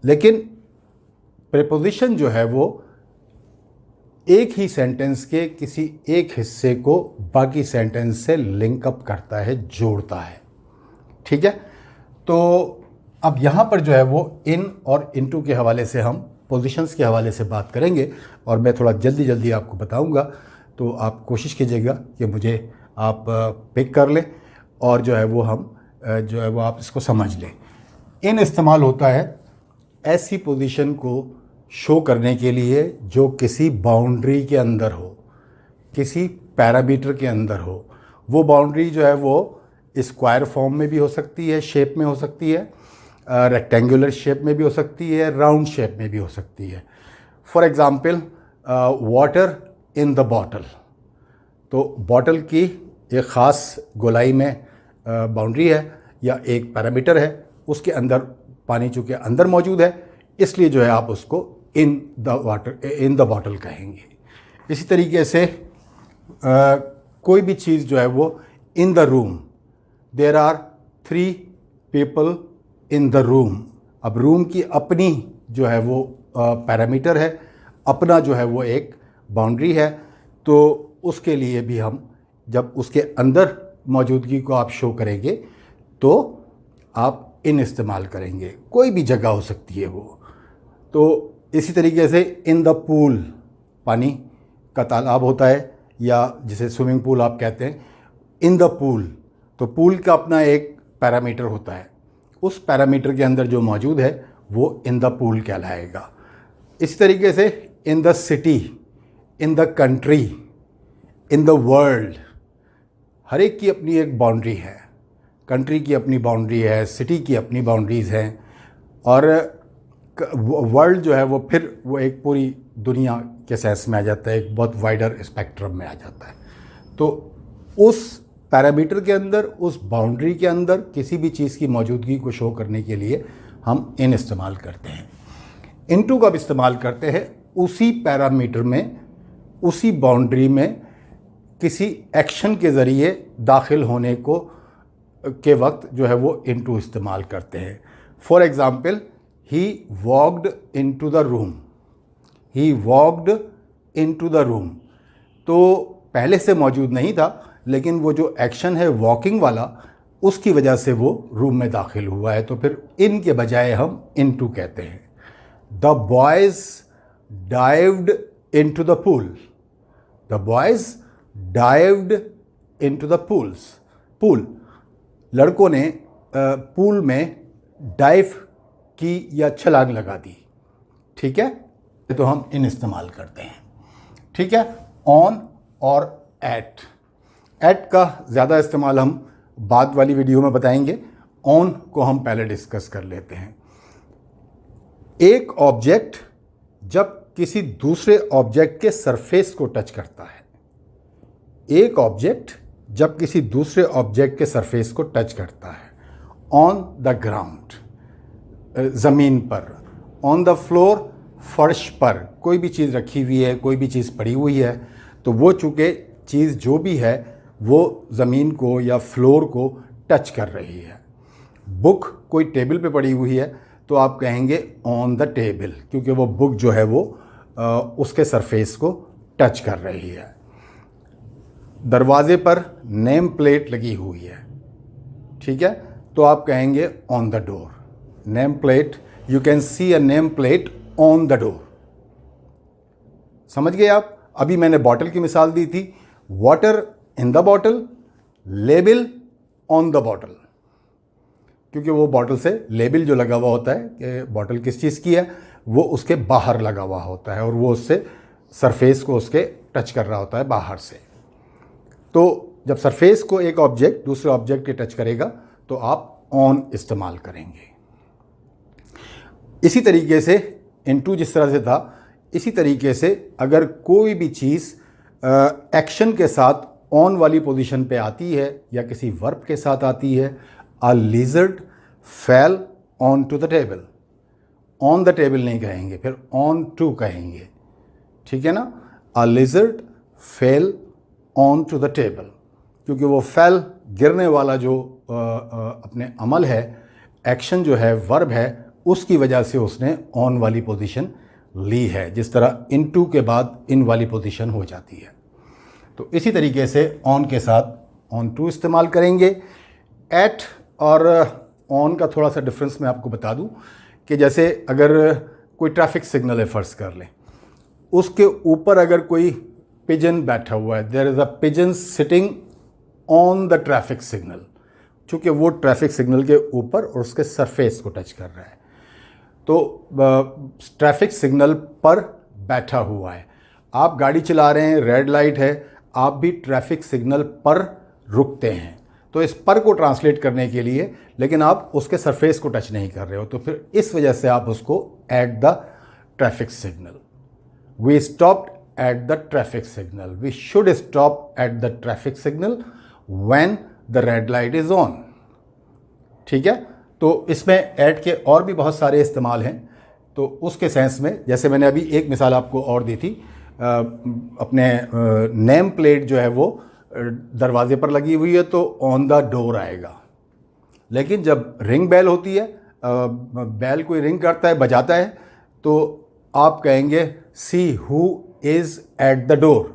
लेकिन प्रीपोजिशन जो है वो एक ही सेंटेंस के किसी एक हिस्से को बाकी सेंटेंस से लिंक अप करता है, जोड़ता है। ठीक है, तो अब यहाँ पर जो है वो इन और इनटू के हवाले से हम पोजीशंस के हवाले से बात करेंगे और मैं थोड़ा जल्दी जल्दी आपको बताऊंगा, तो आप कोशिश कीजिएगा कि मुझे आप पिक कर लें और जो है वो हम जो है वो आप इसको समझ लें। इन इस्तेमाल होता है ऐसी पोजीशन को शो करने के लिए जो किसी बाउंड्री के अंदर हो, किसी पैरामीटर के अंदर हो। वो बाउंड्री जो है वो स्क्वायर फॉर्म में भी हो सकती है, शेप में हो सकती है, रेक्टेंगुलर शेप में भी हो सकती है, राउंड शेप में भी हो सकती है। For example water in the bottle, तो बॉटल की एक ख़ास गोलाई में बाउंड्री है या एक पैरामीटर है, उसके अंदर पानी चूँकि अंदर मौजूद है इसलिए जो है आप उसको इन द बॉटल कहेंगे। इसी तरीके से कोई भी चीज़ जो है वो in the room, there are 3 people in the room. अब रूम की अपनी जो है वो पैरामीटर है, अपना जो है वो एक बाउंड्री है, तो उसके लिए भी हम जब उसके अंदर मौजूदगी को आप शो करेंगे तो आप इन इस्तेमाल करेंगे। कोई भी जगह हो सकती है वो। तो इसी तरीके से इन द पूल, पानी का तालाब होता है या जिसे स्विमिंग पूल आप कहते हैं, इन द पूल, तो पूल का अपना एक पैरामीटर होता है, उस पैरामीटर के अंदर जो मौजूद है वो इन द पूल कहलाएगा। इस तरीके से in the city, in the country, in the world, हर एक की अपनी एक बाउंड्री है। कंट्री की अपनी बाउंड्री है, सिटी की अपनी बाउंड्रीज़ हैं, और वर्ल्ड जो है वो फिर वो एक पूरी दुनिया के सेंस में आ जाता है, एक बहुत वाइडर स्पेक्ट्रम में आ जाता है। तो उस पैरामीटर के अंदर, उस बाउंड्री के अंदर किसी भी चीज़ की मौजूदगी को शो करने के लिए हम इन इस्तेमाल करते हैं। इनटू का भी इस्तेमाल करते हैं उसी पैरामीटर में, उसी बाउंड्री में किसी एक्शन के ज़रिए दाखिल होने को के वक्त जो है वो इनटू इस्तेमाल करते हैं। For example, he walked into the room, he walked into the room, तो पहले से मौजूद नहीं था, लेकिन वो जो एक्शन है वॉकिंग वाला, उसकी वजह से वो रूम में दाखिल हुआ है, तो फिर इन के बजाय हम इनटू कहते हैं। The boys dived into the pool, the boys dived into the pools, pool, लड़कों ने पूल में डाइव की या छलांग लगा दी। ठीक है, तो हम इन इस्तेमाल करते हैं। ठीक है, ऑन और एट, एट का ज़्यादा इस्तेमाल हम बाद वाली वीडियो में बताएंगे, ऑन को हम पहले डिस्कस कर लेते हैं। एक ऑब्जेक्ट जब किसी दूसरे ऑब्जेक्ट के सरफेस को टच करता है, एक ऑब्जेक्ट जब किसी दूसरे ऑब्जेक्ट के सरफेस को टच करता है, ऑन द ग्राउंड, ज़मीन पर, ऑन द फ्लोर, फर्श पर कोई भी चीज़ रखी हुई है, कोई भी चीज़ पड़ी हुई है, तो वो चूँकि चीज़ जो भी है वो ज़मीन को या फ्लोर को टच कर रही है। बुक कोई टेबल पे पड़ी हुई है तो आप कहेंगे ऑन द टेबल, क्योंकि वो बुक जो है वो उसके सरफेस को टच कर रही है। दरवाजे पर नेम प्लेट लगी हुई है, ठीक है, तो आप कहेंगे on the door. Name plate, you can see a name plate on the door. समझ गए आप? अभी मैंने बॉटल की मिसाल दी थी, water in the bottle, label on the bottle, क्योंकि वो बॉटल से लेबल जो लगा हुआ होता है कि बॉटल किस चीज़ की है, वो उसके बाहर लगा हुआ होता है और वो उससे सरफेस को उसके टच कर रहा होता है बाहर से। तो जब सरफेस को एक ऑब्जेक्ट दूसरे ऑब्जेक्ट के टच करेगा तो आप ऑन इस्तेमाल करेंगे। इसी तरीके से इनटू जिस तरह से था, इसी तरीके से अगर कोई भी चीज़ एक्शन के साथ ऑन वाली पोजीशन पे आती है या किसी वर्ब के साथ आती है, a lizard fell onto the table, on the table नहीं कहेंगे, फिर ऑन टू कहेंगे, ठीक है ना। A lizard fell onto the table, क्योंकि वो फेल गिरने वाला जो अपने अमल है, एक्शन जो है, वर्ब है, उसकी वजह से उसने ऑन वाली पोजीशन ली है, जिस तरह इनटू के बाद इन वाली पोजीशन हो जाती है। तो इसी तरीके से ऑन के साथ ऑन टू इस्तेमाल करेंगे। एट और ऑन का थोड़ा सा डिफरेंस मैं आपको बता दूं कि जैसे अगर कोई ट्रैफिक सिग्नल है फ़र्ज़ कर लें, उसके ऊपर अगर कोई पिजन बैठा हुआ है, there is a pigeon sitting on the traffic signal, चूँकि वो ट्रैफिक सिग्नल के ऊपर और उसके सरफेस को टच कर रहा है, तो ट्रैफिक सिग्नल पर बैठा हुआ है। आप गाड़ी चला रहे हैं, रेड लाइट है, आप भी ट्रैफिक सिग्नल पर रुकते हैं, तो इस पर को ट्रांसलेट करने के लिए, लेकिन आप उसके सरफेस को टच नहीं कर रहे हो, तो फिर इस वजह से आप उसको at the traffic signal, we stopped at the traffic signal, we should stop at the traffic signal when the red light is on. ठीक है, तो इसमें एट के और भी बहुत सारे इस्तेमाल हैं। तो उसके सेंस में, जैसे मैंने अभी एक मिसाल आपको और दी थी, अपने नेम प्लेट जो है वो दरवाजे पर लगी हुई है तो ऑन द डोर आएगा, लेकिन जब रिंग बेल होती है, बेल कोई रिंग करता है, बजाता है, तो आप कहेंगे see who is at the door,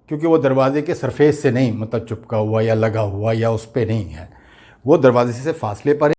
क्योंकि वो दरवाजे के सरफेस से नहीं, मतलब चिपका हुआ या लगा हुआ या उस पर नहीं है, वो दरवाजे से फासले पर है।